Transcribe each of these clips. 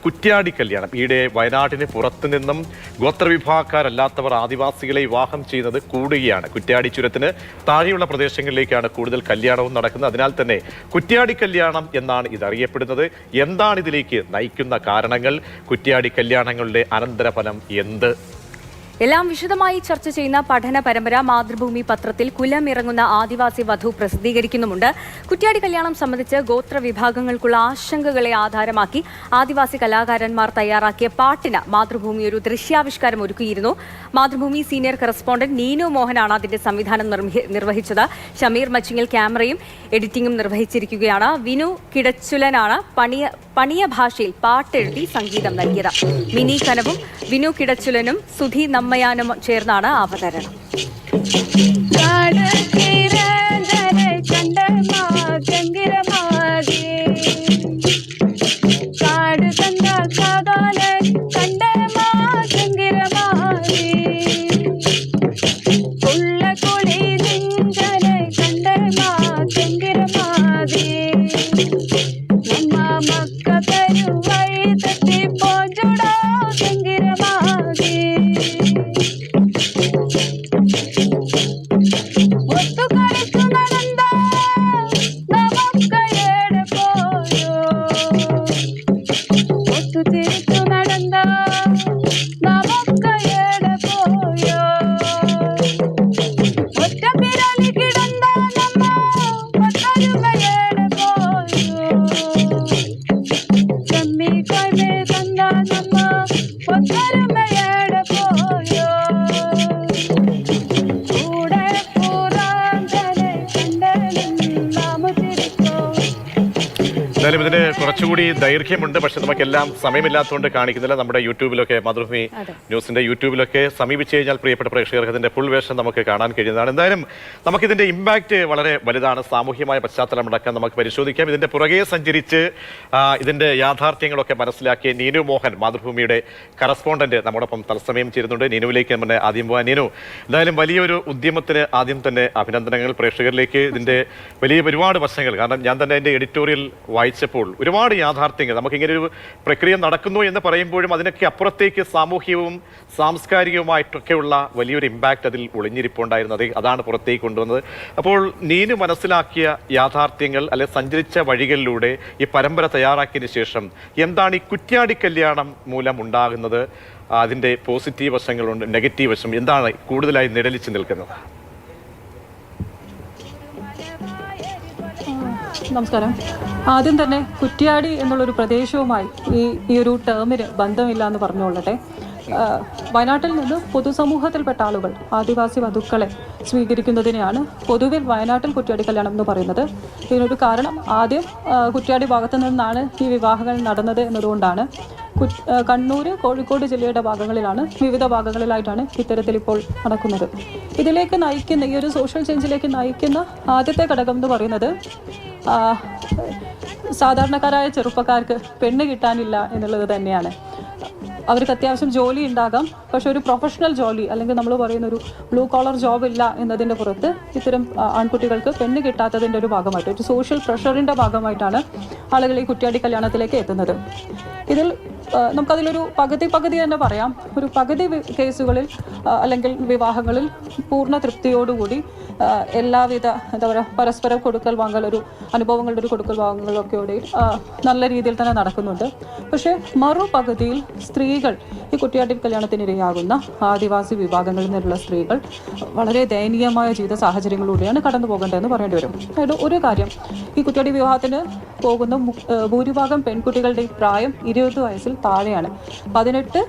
കുറ്റ്യാടി കല്യാണം ഈയിടെ വയനാട്ടിന് പുറത്തു നിന്നും ഗോത്രവിഭാഗക്കാരല്ലാത്തവർ ആദിവാസികളെ വിവാഹം ചെയ്യുന്നത് കൂടുകയാണ്. കുറ്റ്യാടി ചുരത്തിന് താഴെയുള്ള പ്രദേശങ്ങളിലേക്കാണ് കൂടുതൽ കല്യാണവും നടക്കുന്നത്. അതിനാൽ തന്നെ കുറ്റ്യാടി കല്യാണം എന്നാണ് ഇതറിയപ്പെടുന്നത്. എന്താണ് ഇതിലേക്ക് നയിക്കുന്ന കാരണങ്ങൾ? കുറ്റ്യാടി കല്യാണങ്ങളുടെ അനന്തരഫലം എന്ത്? എല്ലാം വിശദമായി ചർച്ച ചെയ്യുന്ന പഠന പരമ്പര മാതൃഭൂമി പത്രത്തിൽ കുലമിറങ്ങുന്ന ആദിവാസി വധു പ്രസിദ്ധീകരിക്കുന്നുമുണ്ട്. കുറ്റ്യാടി കല്യാണം സംബന്ധിച്ച് ഗോത്രവിഭാഗങ്ങൾക്കുള്ള ആശങ്കകളെ ആധാരമാക്കി ആദിവാസി കലാകാരന്മാർ തയ്യാറാക്കിയ പാട്ടിന് മാതൃഭൂമി ഒരു ദൃശ്യാവിഷ്കാരം ഒരുക്കിയിരുന്നു. മാതൃഭൂമി സീനിയർ കറസ്പോണ്ടന്റ് നീനു മോഹനാണ് അതിന്റെ സംവിധാനം നിർവഹിച്ചത്. ഷമീർ മച്ചിങ്ങൽ ക്യാമറയും എഡിറ്റിംഗും നിർവഹിച്ചിരിക്കുകയാണ്. വിനു കിടച്ചുലനാണ് പണിയ ഭാഷയിൽ പാട്ടെഴുതി സംഗീതം നൽകിയത്. മിനി കനവും വിനു കിടച്ചുലനും സുധി നമ്മയാനും ചേർന്നാണ് അവതരണം. എന്തായാലും ഇതിന് കുറച്ചുകൂടി ദൈർഘ്യമുണ്ട്. പക്ഷെ നമുക്കെല്ലാം സമയമില്ലാത്തതുകൊണ്ട് കാണിക്കുന്നില്ല. നമ്മുടെ യൂട്യൂബിലൊക്കെ മാതൃഭൂമി ന്യൂസിന്റെ യൂട്യൂബിലൊക്കെ സമീപിച്ചു കഴിഞ്ഞാൽ പ്രിയപ്പെട്ട പ്രേക്ഷകർക്ക് ഇതിന്റെ ഫുൾ വേഷം നമുക്ക് കാണാൻ കഴിയുന്നതാണ്. എന്തായാലും നമുക്കിതിന്റെ ഇമ്പാക്റ്റ് വളരെ വലുതാണ്. സാമൂഹ്യമായ പശ്ചാത്തലമടക്കം നമുക്ക് പരിശോധിക്കാം. ഇതിന്റെ പുറകെ സഞ്ചരിച്ച് ഇതിന്റെ യാഥാർത്ഥ്യങ്ങളൊക്കെ മനസ്സിലാക്കിയ നീനു മോഹൻ, മാതൃഭൂമിയുടെ കറസ്പോണ്ടന്റ്, നമ്മോടൊപ്പം തത്സമയം ചേരുന്നുണ്ട്. നീനുവിലേക്ക് നമ്മുടെ ആദ്യം പോകാൻ. നീനു, എന്തായാലും വലിയൊരു ഉദ്യമത്തിന് ആദ്യം തന്നെ അഭിനന്ദനങ്ങൾ. പ്രേക്ഷകരിലേക്ക് ഇതിന്റെ വലിയ ഒരുപാട് വശങ്ങൾ, കാരണം ഞാൻ തന്നെ അതിന്റെ എഡിറ്റോറിയൽ വായിച്ചപ്പോൾ ഒരുപാട് യാഥാർത്ഥ്യങ്ങൾ, നമുക്കിങ്ങനെ ഒരു പ്രക്രിയ നടക്കുന്നു എന്ന് പറയുമ്പോഴും അതിനൊക്കെ അപ്പുറത്തേക്ക് സാമൂഹികവും സാംസ്കാരികവുമായിട്ടൊക്കെയുള്ള വലിയൊരു ഇമ്പാക്റ്റ് അതിൽ ഒളിഞ്ഞിരിപ്പുണ്ടായിരുന്നത്, അതാണ് പുറത്തേക്ക് കൊണ്ടുവന്നത്. അപ്പോൾ നീനു മനസ്സിലാക്കിയ യാഥാർത്ഥ്യങ്ങൾ അല്ലെ സഞ്ചരിച്ച വഴികളിലൂടെ ഈ പരമ്പര തയ്യാറാക്കിയതിന് ശേഷം എന്താണ് ഈ കുറ്റ്യാടി കല്യാണം മൂലം ഉണ്ടാകുന്നത്? അതിൻ്റെ പോസിറ്റീവ് വശങ്ങളുണ്ട്, നെഗറ്റീവ് വശം എന്താണ് കൂടുതലായി നിഴലിച്ച് നിൽക്കുന്നത്? നമസ്കാരം. ആദ്യം തന്നെ കുറ്റ്യാടി എന്നുള്ളൊരു പ്രദേശവുമായി ഈ ഒരു ടേമിന് ബന്ധമില്ല എന്ന് പറഞ്ഞുകൊള്ളട്ടെ. വയനാട്ടിൽ നിന്ന് പൊതുസമൂഹത്തിൽപ്പെട്ട ആളുകൾ ആദിവാസി വധുക്കളെ സ്വീകരിക്കുന്നതിനെയാണ് പൊതുവിൽ വയനാട്ടിൽ കുറ്റ്യാടി കല്യാണം എന്ന് പറയുന്നത്. ഇതിനൊരു കാരണം ആദ്യം കുറ്റ്യാടി ഭാഗത്തു നിന്നാണ് ഈ വിവാഹങ്ങൾ നടന്നത് എന്നതുകൊണ്ടാണ്. കണ്ണൂർ, കോഴിക്കോട് ജില്ലയുടെ ഭാഗങ്ങളിലാണ്, വിവിധ ഭാഗങ്ങളിലായിട്ടാണ് ഇത്തരത്തിൽ ഇപ്പോൾ നടക്കുന്നത്. ഇതിലേക്ക് നയിക്കുന്ന, ഈ ഒരു സോഷ്യൽ ചേഞ്ചിലേക്ക് നയിക്കുന്ന ആദ്യത്തെ ഘടകം എന്ന് പറയുന്നത് സാധാരണക്കാരായ ചെറുപ്പക്കാർക്ക് പെണ്ണ് കിട്ടാനില്ല എന്നുള്ളത് തന്നെയാണ്. അവർക്ക് അത്യാവശ്യം ജോലി ഉണ്ടാകാം, പക്ഷെ ഒരു പ്രൊഫഷണൽ ജോലി അല്ലെങ്കിൽ നമ്മൾ പറയുന്ന ഒരു ബ്ലൂ കോളർ ജോബ് ഇല്ല എന്നതിൻ്റെ പുറത്ത് ഇത്തരം ആൺകുട്ടികൾക്ക് പെണ്ണ് കിട്ടാത്തതിൻ്റെ ഒരു ഭാഗമായിട്ട്, ഒരു സോഷ്യൽ പ്രഷറിൻ്റെ ഭാഗമായിട്ടാണ് ആളുകൾ ഈ കുറ്റ്യാടി കല്യാണത്തിലേക്ക് എത്തുന്നത്. ഇതിൽ നമുക്കതിലൊരു പകുതി തന്നെ പറയാം. ഒരു പകുതി കേസുകളിൽ അല്ലെങ്കിൽ വിവാഹങ്ങളിൽ പൂർണ്ണ തൃപ്തിയോടുകൂടി എല്ലാവിധ എന്താ പറയുക പരസ്പരം കൊടുക്കൽ വാങ്ങൽ, ഒരു അനുഭവങ്ങളുടെ ഒരു കൊടുക്കൽ വാങ്ങലൊക്കെ നല്ല രീതിയിൽ തന്നെ നടക്കുന്നുണ്ട്. പക്ഷേ മറുപകുതിയിൽ സ്ത്രീകൾ, ഈ കുറ്റ്യാടി കല്യാണത്തിനിരയാകുന്ന ആദിവാസി വിഭാഗങ്ങളിൽ നിന്നുള്ള സ്ത്രീകൾ വളരെ ദയനീയമായ ജീവിത സാഹചര്യങ്ങളിലൂടെയാണ് കടന്നു പോകേണ്ടതെന്ന് പറയേണ്ടി വരും. അതായത് ഒരു കാര്യം, ഈ കുറ്റ്യാടി വിവാഹത്തിന് പോകുന്ന ഭൂരിഭാഗം പെൺകുട്ടികളുടെ പ്രായം 20 വയസ്സിൽ താഴെയാണ്. 18,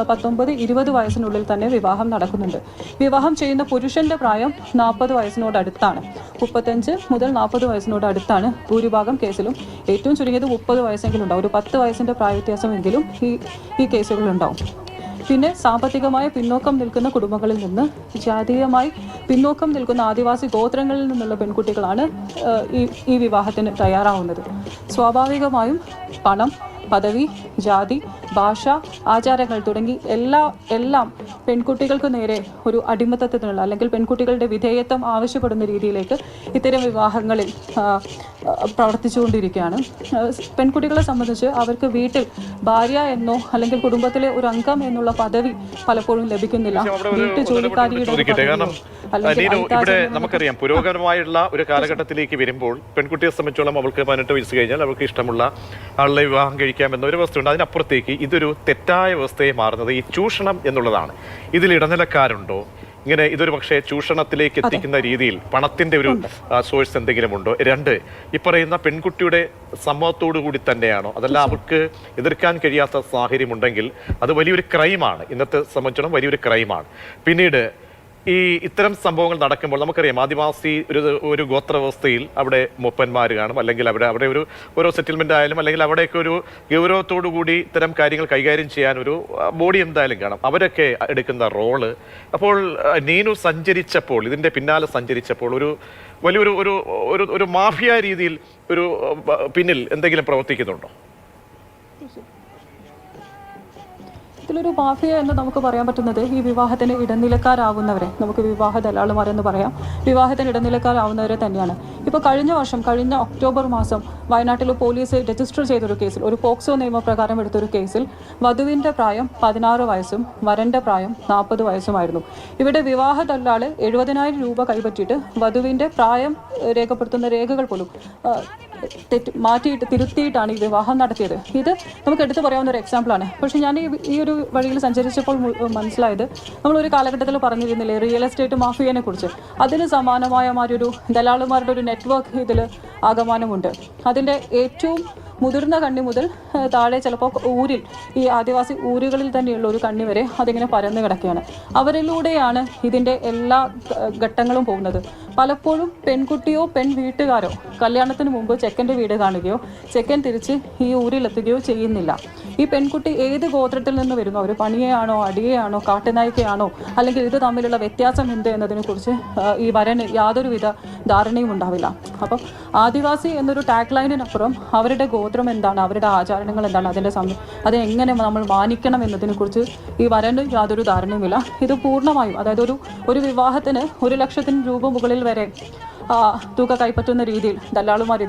19, 20 വയസ്സിനുള്ളിൽ തന്നെ വിവാഹം നടക്കുന്നുണ്ട്. വിവാഹം ചെയ്യുന്ന പുരുഷന്റെ പ്രായം 40 വയസ്സിനോട് അടുത്താണ്. 35 മുതൽ 40 വയസ്സിനോട് അടുത്താണ് ഭൂരിഭാഗം കേസിലും. ഏറ്റവും ചുരുങ്ങിയത് 30 വയസ്സെങ്കിലും ഉണ്ടാവും. ഒരു 10 വയസ്സിൻ്റെ പ്രായവ്യത്യാസമെങ്കിലും ഈ കേസുകളുണ്ടാവും. പിന്നെ സാമ്പത്തികമായ പിന്നോക്കം നിൽക്കുന്ന കുടുംബങ്ങളിൽ നിന്ന്, ജാതീയമായി പിന്നോക്കം നിൽക്കുന്ന ആദിവാസി ഗോത്രങ്ങളിൽ നിന്നുള്ള പെൺകുട്ടികളാണ് ഈ വിവാഹത്തിന് തയ്യാറാവുന്നത്. സ്വാഭാവികമായും പണം, പദവി, ജാതി, ഭാഷ, ആചാരങ്ങൾ തുടങ്ങി എല്ലാം പെൺകുട്ടികൾക്ക് നേരെ ഒരു അടിമത്തത്തിനുള്ള അല്ലെങ്കിൽ പെൺകുട്ടികളുടെ വിധേയത്വം ആവശ്യപ്പെടുന്ന രീതിയിലേക്ക് ഇത്തരം വിവാഹങ്ങളിൽ പ്രവർത്തിച്ചുകൊണ്ടിരിക്കുകയാണ്. പെൺകുട്ടികളെ സംബന്ധിച്ച് അവർക്ക് വീട്ടിൽ ഭാര്യ എന്നോ അല്ലെങ്കിൽ കുടുംബത്തിലെ ഒരു അംഗം എന്നുള്ള പദവി പലപ്പോഴും ലഭിക്കുന്നില്ല. വീട്ടു ജോലിക്കാരിയുടെ കാരണം ഇവിടെ നമുക്കറിയാം പുരോഗമനമായുള്ള ഒരു കാലഘട്ടത്തിലേക്ക് വരുമ്പോൾ പെൺകുട്ടിയെ സംബന്ധിച്ചോളം അവൾക്ക് 18 വയസ്സ് കഴിഞ്ഞാൽ അവൾക്ക് ഇഷ്ടമുള്ള ആളെ വിവാഹം കഴിക്കാം എന്നൊരു വ്യവസ്ഥയുണ്ട്. അതിനപ്പുറത്തേക്ക് ഇതൊരു തെറ്റായ വ്യവസ്ഥയെ മാറുന്നത് ഈ ചൂഷണം എന്നുള്ളതാണ്. ഇതിൽ ഇടനിലക്കാരുണ്ടോ? ഇങ്ങനെ ഇതൊരു പക്ഷേ ചൂഷണത്തിലേക്ക് എത്തിക്കുന്ന രീതിയിൽ പണത്തിന്റെ ഒരു സോഴ്സ് എന്തെങ്കിലും ഉണ്ടോ? 2, ഈ പറയുന്ന പെൺകുട്ടിയുടെ സമ്മതത്തോടു കൂടി തന്നെയാണോ, അതല്ല അവർക്ക് എതിർക്കാൻ കഴിയാത്ത സാഹചര്യം ഉണ്ടെങ്കിൽ അത് വലിയൊരു ക്രൈമാണ്. ഇന്നത്തെ സംബന്ധിച്ചിടത്തോളം വലിയൊരു ക്രൈമാണ്. പിന്നീട് ഈ ഇത്തരം സംഭവങ്ങൾ നടക്കുമ്പോൾ നമുക്കറിയാം ആദിവാസി ഒരു ഗോത്ര വ്യവസ്ഥയിൽ അവിടെ മൂപ്പന്മാർ കാണും, അല്ലെങ്കിൽ അവിടെ ഓരോ സെറ്റിൽമെന്റ് ആയാലും അല്ലെങ്കിൽ അവിടെയൊക്കെ ഒരു ഗൗരവത്തോടു കൂടി ഇത്തരം കാര്യങ്ങൾ കൈകാര്യം ചെയ്യാൻ ഒരു ബോഡി എന്തായാലും കാണും. അവരൊക്കെ എടുക്കുന്ന റോള്. അപ്പോൾ നീനു സഞ്ചരിച്ചപ്പോൾ, ഇതിന്റെ പിന്നാലെ സഞ്ചരിച്ചപ്പോൾ ഒരു വലിയൊരു ഒരു മാഫിയ രീതിയിൽ ഒരു പിന്നിൽ എന്തെങ്കിലും പ്രവർത്തിക്കുന്നുണ്ടോ? ഇതിലൊരു മാഫിയ എന്ന് നമുക്ക് പറയാൻ പറ്റുന്നത് ഈ വിവാഹത്തിന് ഇടനിലക്കാരാവുന്നവരെ, നമുക്ക് വിവാഹ ദലാളുമാരെന്ന് പറയാം, വിവാഹത്തിന് ഇടനിലക്കാരാവുന്നവരെ തന്നെയാണ്. ഇപ്പോൾ കഴിഞ്ഞ ഒക്ടോബർ മാസം വയനാട്ടിൽ പോലീസ് രജിസ്റ്റർ ചെയ്തൊരു കേസിൽ, ഒരു പോക്സോ നിയമപ്രകാരം എടുത്തൊരു കേസിൽ വധുവിൻ്റെ പ്രായം 16 വയസ്സും വരൻ്റെ പ്രായം 40 വയസ്സുമായിരുന്നു. ഇവിടെ വിവാഹ ദലാള് 70,000 രൂപ കൈപ്പറ്റിയിട്ട് വധുവിൻ്റെ പ്രായം രേഖപ്പെടുത്തുന്ന രേഖകൾ പോലും തിരുത്തിയിട്ടാണ് ഈ വിവാഹം നടത്തിയത്. ഇത് നമുക്ക് എടുത്തു പറയാവുന്ന ഒരു എക്സാമ്പിളാണ്. പക്ഷേ ഞാൻ ഈ ഒരു വഴിയിൽ സഞ്ചരിച്ചപ്പോൾ മനസ്സിലായത്, നമ്മളൊരു കാലഘട്ടത്തിൽ പറഞ്ഞിരുന്നില്ലേ റിയൽ എസ്റ്റേറ്റ് മാഫിയനെ കുറിച്ച്, അതിന് സമാനമായ ഒരു ദലാളുമാരുടെ ഒരു നെറ്റ്വർക്ക് ഇതിൽ ആകമാനമുണ്ട്. അതിൻ്റെ ഏറ്റവും മുതിർന്ന കണ്ണി മുതൽ താഴെ ചിലപ്പോൾ ഊരിൽ, ഈ ആദിവാസി ഊരുകളിൽ തന്നെയുള്ള ഒരു കണ്ണി വരെ അതിങ്ങനെ പരന്നു കിടക്കുകയാണ്. അവരിലൂടെയാണ് ഇതിൻ്റെ എല്ലാ ഘട്ടങ്ങളും പോകുന്നത്. പലപ്പോഴും പെൺകുട്ടിയോ പെൺ വീട്ടുകാരോ കല്യാണത്തിന് മുമ്പ് ചെക്കൻ്റെ വീട് കാണുകയോ ചെക്കൻ തിരിച്ച് ഈ ഊരിലെത്തുകയോ ചെയ്യുന്നില്ല. ഈ പെൺകുട്ടി ഏത് ഗോത്രത്തിൽ നിന്ന് വരുന്നു, അവർ പണിയെയാണോ അടിയെയാണോ കാട്ടുനായ്ക്കയാണോ, അല്ലെങ്കിൽ ഇത് തമ്മിലുള്ള വ്യത്യാസം എന്ത് എന്നതിനെക്കുറിച്ച് ഈ വരന് യാതൊരുവിധ ധാരണയും ഉണ്ടാവില്ല. അപ്പം ആദിവാസി എന്നൊരു ടാഗ് ലൈനിനപ്പുറം അവരുടെ ഗോത്രം എന്താണ്, അവരുടെ ആചാരങ്ങൾ എന്താണ്, അത് എങ്ങനെ നമ്മൾ മാനിക്കണം എന്നതിനെക്കുറിച്ച് ഈ വരന് യാതൊരു ധാരണയുമില്ല. ഇത് പൂർണ്ണമായും, അതായത് ഒരു വിവാഹത്തിന് 1 ലക്ഷത്തിന് രൂപ മുകളിൽ വരെ തുക കൈപ്പറ്റുന്ന രീതിയിൽ ദല്ലാളുമാർ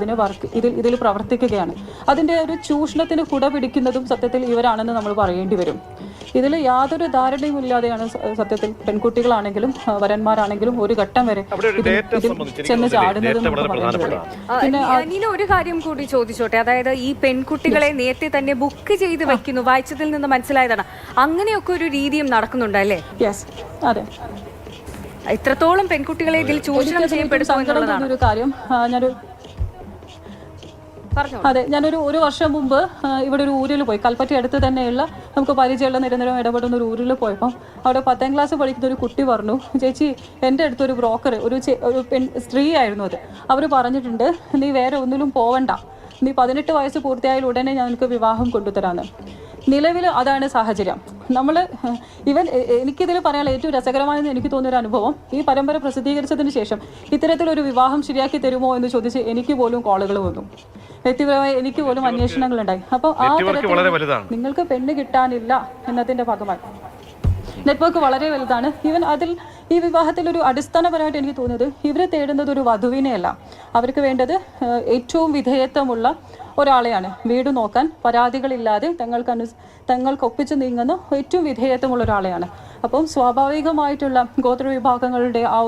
ഇതിൽ പ്രവർത്തിക്കുകയാണ്. അതിൻ്റെ ഒരു ചൂഷണത്തിന് കുട പിടിക്കുന്നതും സത്യത്തിൽ ഇവരാണെന്ന് നമ്മൾ പറയേണ്ടി വരും. ഇതിൽ യാതൊരു ധാരണയും ഇല്ലാതെയാണ് സത്യത്തിൽ പെൺകുട്ടികളാണെങ്കിലും വരന്മാരാണെങ്കിലും ഒരു ഘട്ടം വരെ ചെന്ന് ചാടുന്നതും. പിന്നെ ഒരു കാര്യം കൂടി ചോദിച്ചോട്ടെ, അതായത് ഈ പെൺകുട്ടികളെ നേരത്തെ തന്നെ ബുക്ക് ചെയ്ത് വെക്കുന്നു, വായിച്ചതിൽ നിന്ന് മനസ്സിലായതാണ്. അങ്ങനെയൊക്കെ ഒരു രീതിയും നടക്കുന്നുണ്ടല്ലേ? യെസ്, അതെ. ഇത്രത്തോളം പെൺകുട്ടികളെ ഇതിൽ ചൂഷണം ചെയ്യപ്പെടുന്ന ഒരു കാര്യം ഞാനൊരു വർഷം മുമ്പ് ഇവിടെ ഒരു ഊരിൽ പോയി, കൽപ്പറ്റ അടുത്ത് തന്നെയുള്ള നമുക്ക് പരിചയമുള്ള നിരന്തരം ഇടപെടുന്ന ഒരു ഊരിൽ പോയപ്പോൾ അവിടെ 10ാം ക്ലാസ് പഠിക്കുന്ന ഒരു കുട്ടി പറഞ്ഞു, ചേച്ചി എൻ്റെ അടുത്തൊരു ബ്രോക്കർ, ഒരു സ്ത്രീ ആയിരുന്നു അത്, അവർ പറഞ്ഞിട്ടുണ്ട് നീ വേറെ ഒന്നിലും പോവണ്ട, നീ 18 വയസ്സ് പൂർത്തിയായാൽ ഉടനെ ഞങ്ങൾക്ക് വിവാഹം കൊണ്ടുതരാമെന്ന്. നിലവിൽ അതാണ് സാഹചര്യം. എനിക്കിതിൽ പറയാനുള്ള ഏറ്റവും രസകരമായെന്ന് എനിക്ക് തോന്നിയൊരു അനുഭവം, ഈ പരമ്പര പ്രസിദ്ധീകരിച്ചതിന് ശേഷം ഇത്തരത്തിലൊരു വിവാഹം ശരിയാക്കി തരുമോ എന്ന് ചോദിച്ച് എനിക്ക് പോലും കോളുകൾ വന്നു. വ്യക്തിപരമായി എനിക്ക് പോലും അന്വേഷണങ്ങളുണ്ടായി. അപ്പോൾ ആ തരത്തിൽ നിങ്ങൾക്ക് പെണ്ണ് കിട്ടാനില്ല എന്നതിൻ്റെ ഭാഗമായി നെറ്റ്വർക്ക് വളരെ വലുതാണ്. അതിൽ ഈ വിവാഹത്തിൽ ഒരു അടിസ്ഥാനപരമായിട്ട് എനിക്ക് തോന്നിയത്, ഇവർ തേടുന്നത് ഒരു വധുവിനെയല്ല, അവർക്ക് വേണ്ടത് ഏറ്റവും വിധേയത്വമുള്ള ഒരാളെയാണ്, വീട് നോക്കാൻ പരാതികളില്ലാതെ തങ്ങൾക്കൊപ്പിച്ച് നീങ്ങുന്ന ഏറ്റവും വിധേയത്വമുള്ള ഒരാളെയാണ്. അപ്പം സ്വാഭാവികമായിട്ടുള്ള ഗോത്രവിഭാഗങ്ങളുടെ ആ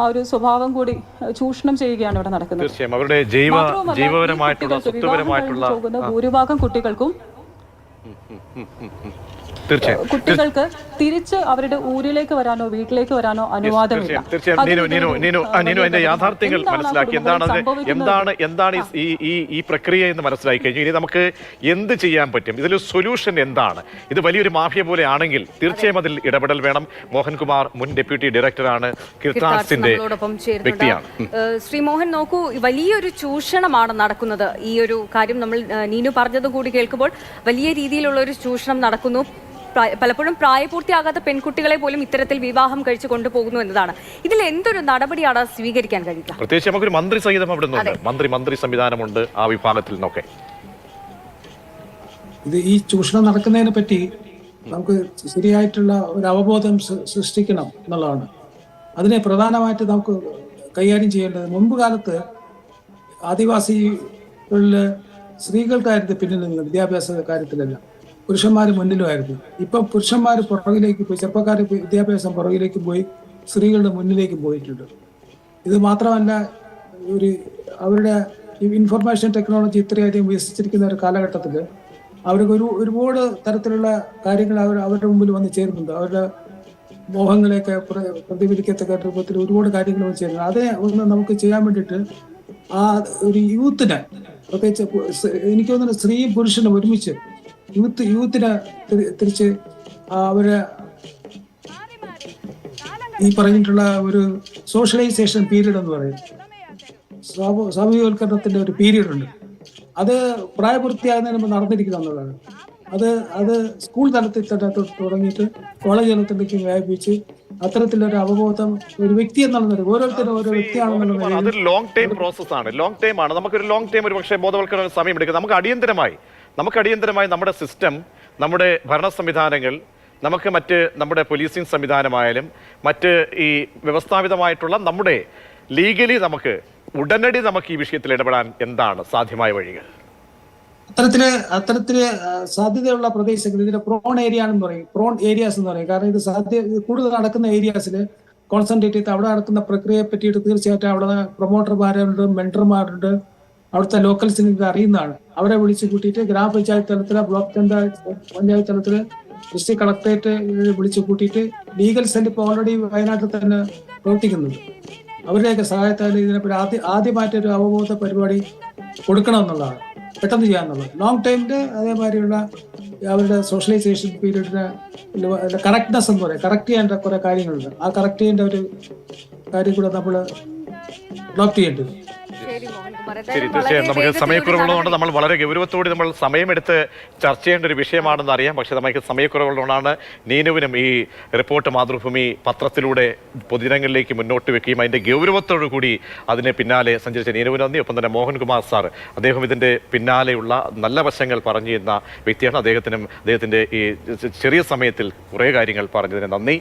ഒരു സ്വഭാവം കൂടി ചൂഷണം ചെയ്യുകയാണ് ഇവിടെ നടക്കുന്നത്. പോകുന്ന ഭൂരിഭാഗം കുട്ടികൾക്കും കുട്ടികൾക്ക് തിരിച്ച് അവരുടെ ഊരിലേക്ക് വരാനോ വീട്ടിലേക്ക് വരാനോ അനുവാദമില്ല. യാഥാർത്ഥ്യങ്ങൾ മനസ്സിലാക്കി എന്താണ് ഈ പ്രക്രിയ എന്ന് മനസ്സിലാക്കി കഴിഞ്ഞു. ഇനി നമുക്ക് എന്ത് ചെയ്യാൻ പറ്റും, ഇതിലൊരു സൊല്യൂഷൻ എന്താണ്? ഇത് വലിയൊരു മാഫിയ പോലെ ആണെങ്കിൽ തീർച്ചയായും അതിൽ ഇടപെടൽ വേണം. മോഹൻകുമാർ മുൻ ഡെപ്യൂട്ടി ഡയറക്ടറാണ്, കിർത്താസിന്റെ വ്യക്തിയാണ്. ശ്രീ മോഹൻ, നോക്കൂ, വലിയൊരു ചൂഷണമാണ് നടക്കുന്നത്. ഈ ഒരു കാര്യം നമ്മൾ നീനു പറഞ്ഞത് കൂടി കേൾക്കുമ്പോൾ വലിയ രീതിയിലുള്ള ഒരു ചൂഷണം നടക്കുന്നു. പലപ്പോഴും പ്രായപൂർത്തിയാകാത്ത പെൺകുട്ടികളെ പോലും ഇത്തരത്തിൽ വിവാഹം കഴിച്ചു കൊണ്ടുപോകുന്നു എന്നതാണ്. ഇതിൽ എന്തൊരു നടപടിയാണ് സ്വീകരിക്കാൻ കഴിയുക? പ്രത്യേകിച്ച് നമുക്കൊരു മന്ത്രി സഹിതം അവിടെ നിന്നുണ്ട്, മന്ത്രി സംവിധാനമുണ്ട് ആ വിഭാഗത്തിൽ നിന്നൊക്കെ. ഇത് ഈ ചൂഷണം നടക്കുന്നതിനെ പറ്റി നമുക്ക് ശരിയായിട്ടുള്ള ഒരു അവബോധം സൃഷ്ടിക്കണം എന്നുള്ളതാണ്. അതിനെ പ്രധാനമായിട്ട് നമുക്ക് കൈകാര്യം ചെയ്യേണ്ടത്, മുൻപ് കാലത്ത് ആദിവാസികളിൽ സ്ത്രീകൾക്കായിരുന്നു പിന്നിൽ നിന്ന് വിദ്യാഭ്യാസ കാര്യത്തിലല്ല, പുരുഷന്മാർ മുന്നിലുമായിരുന്നു. ഇപ്പം പുരുഷന്മാർ പുറകിലേക്ക് പോയി, ചെറുപ്പക്കാർ വിദ്യാഭ്യാസം പുറകിലേക്ക് പോയി, സ്ത്രീകളുടെ മുന്നിലേക്ക് പോയിട്ടുണ്ട്. ഇത് മാത്രമല്ല, അവരുടെ ഇൻഫർമേഷൻ ടെക്നോളജി ഇത്രയധികം വികസിച്ചിരിക്കുന്ന ഒരു കാലഘട്ടത്തിൽ അവർക്ക് ഒരുപാട് തരത്തിലുള്ള കാര്യങ്ങൾ അവരുടെ മുമ്പിൽ വന്ന് ചേരുന്നുണ്ട്. അവരുടെ മോഹങ്ങളെയൊക്കെ പ്രതിഫലിക്കത്തക്ക രൂപത്തിൽ ഒരുപാട് കാര്യങ്ങൾ വന്ന് ചേരുന്നു. അതിനെ ഒന്ന് നമുക്ക് ചെയ്യാൻ വേണ്ടിയിട്ട് ആ ഒരു യൂത്തിനെ, പ്രത്യേകിച്ച് എനിക്ക് തോന്നുന്നു സ്ത്രീയും പുരുഷനും ഒരുമിച്ച് യൂത്തിനെ തിരിച്ച് അവരെ ഈ പറഞ്ഞിട്ടുള്ള ഒരു സോഷ്യലൈസേഷൻ പീരീഡ് എന്ന് പറയും, സാമൂഹികവൽക്കരണത്തിന്റെ ഒരു പീരീഡ് ഉണ്ട്. അത് പ്രായപൂർത്തിയാകുന്നതിന് മുമ്പ് നടന്നിരിക്കുന്ന എന്നുള്ളതാണ്. അത് സ്കൂൾ തലത്തിൽ തന്നെ തുടങ്ങിയിട്ട് കോളേജ് തലത്തിലേക്ക് വ്യാപിപ്പിച്ച് അത്തരത്തിലൊരു അവബോധം ഒരു വ്യക്തി എന്നുള്ള ഓരോരുത്തരും ഓരോ വ്യക്തിയാണെന്നുള്ള അതൊരു ലോങ് ടൈം പ്രോസസ്സാണ്. ലോങ് ടൈം ആണ്. നമുക്കൊരു ലോങ് ടൈം ഒരു പക്ഷേ ബോധവൽക്കരണ സമയം എടുക്കും. നമുക്ക് അടിയന്തരമായി നമ്മുടെ സിസ്റ്റം, നമ്മുടെ ഭരണ സംവിധാനങ്ങൾ, നമ്മുടെ പോലീസിംഗ് സംവിധാനമായാലും മറ്റ് ഈ വ്യവസ്ഥാപിതമായിട്ടുള്ള നമ്മുടെ ലീഗലി ഉടനടി ഈ വിഷയത്തിൽ ഇടപെടാൻ എന്താണ് സാധ്യമായ വഴികൾ? അത്തരത്തില് സാധ്യതയുള്ള പ്രദേശങ്ങൾ ഇതിന്റെ പ്രോൺ ഏരിയ എന്ന് പറയും, പ്രോൺ ഏരിയാസ് എന്ന് പറയും. കാരണം ഇത് കൂടുതൽ നടക്കുന്ന ഏരിയാസിൽ കോൺസെൻട്രേറ്റ് ചെയ്ത് അവിടെ നടക്കുന്ന പ്രക്രിയയെ പറ്റിയിട്ട് തീർച്ചയായിട്ടും അവിടെ പ്രൊമോട്ടർമാരുണ്ട്, മെന്റർമാരുണ്ട്, അവിടുത്തെ ലോക്കൽസിന് ഇത് അറിയുന്നതാണ്. അവരെ വിളിച്ചു കൂട്ടിയിട്ട് ഗ്രാമപഞ്ചായത്ത് തലത്തില്, ബ്ലോക്ക് പഞ്ചായത്ത് തലത്തില്, ഡിസ്ട്രിക്ട് കളക്ടറേറ്റ് വിളിച്ചു കൂട്ടിയിട്ട് ലീഗൽ സെൽ ഇപ്പോൾ ഓൾറെഡി വയനാട്ടിൽ തന്നെ പ്രവർത്തിക്കുന്നുണ്ട്. അവരുടെയൊക്കെ സഹായത്താൽ ഇതിനെപ്പറ്റി ആദ്യമായിട്ടൊരു അവബോധ പരിപാടി കൊടുക്കണമെന്നുള്ളതാണ്, പെട്ടെന്ന് ചെയ്യാന്നുള്ളത്. ലോങ് ടൈമിന്റെ അതേമാതിരിയുള്ള അവരുടെ സോഷ്യലൈസേഷൻ പീരീഡിന് കറക്റ്റ്നെസ് എന്ന് പറയും, കറക്റ്റ് ചെയ്യേണ്ട കുറെ കാര്യങ്ങളുണ്ട്. ആ കറക്റ്റ് ചെയ്യേണ്ട ഒരു കാര്യം കൂടെ നമ്മൾ അഡോപ്റ്റ് ചെയ്യേണ്ടത്. ശരി, തീർച്ചയായും നമുക്ക് സമയക്കുറവുള്ളതുകൊണ്ട് നമ്മൾ വളരെ ഗൗരവത്തോടെ സമയമെടുത്ത് ചർച്ച ചെയ്യേണ്ട ഒരു വിഷയമാണെന്ന് അറിയാം. പക്ഷെ നമുക്ക് സമയക്കുറവുള്ളതുകൊണ്ടാണ് നീനുവിനും ഈ റിപ്പോർട്ട് മാതൃഭൂമി പത്രത്തിലൂടെ പൊതുജനങ്ങളിലേക്ക് മുന്നോട്ട് വെക്കുകയും അതിന്റെ ഗൗരവത്തോടു കൂടി അതിന് പിന്നാലെ സഞ്ചരിച്ച നീനുവിന് നന്ദി. ഒപ്പം തന്നെ മോഹൻകുമാർ സാർ, അദ്ദേഹം ഇതിന്റെ പിന്നാലെയുള്ള നല്ല വശങ്ങൾ പറഞ്ഞു തരുന്ന വ്യക്തിയാണ്. അദ്ദേഹത്തിന്റെ ഈ ചെറിയ സമയത്തിൽ കുറേ കാര്യങ്ങൾ പറഞ്ഞതിന് നന്ദി.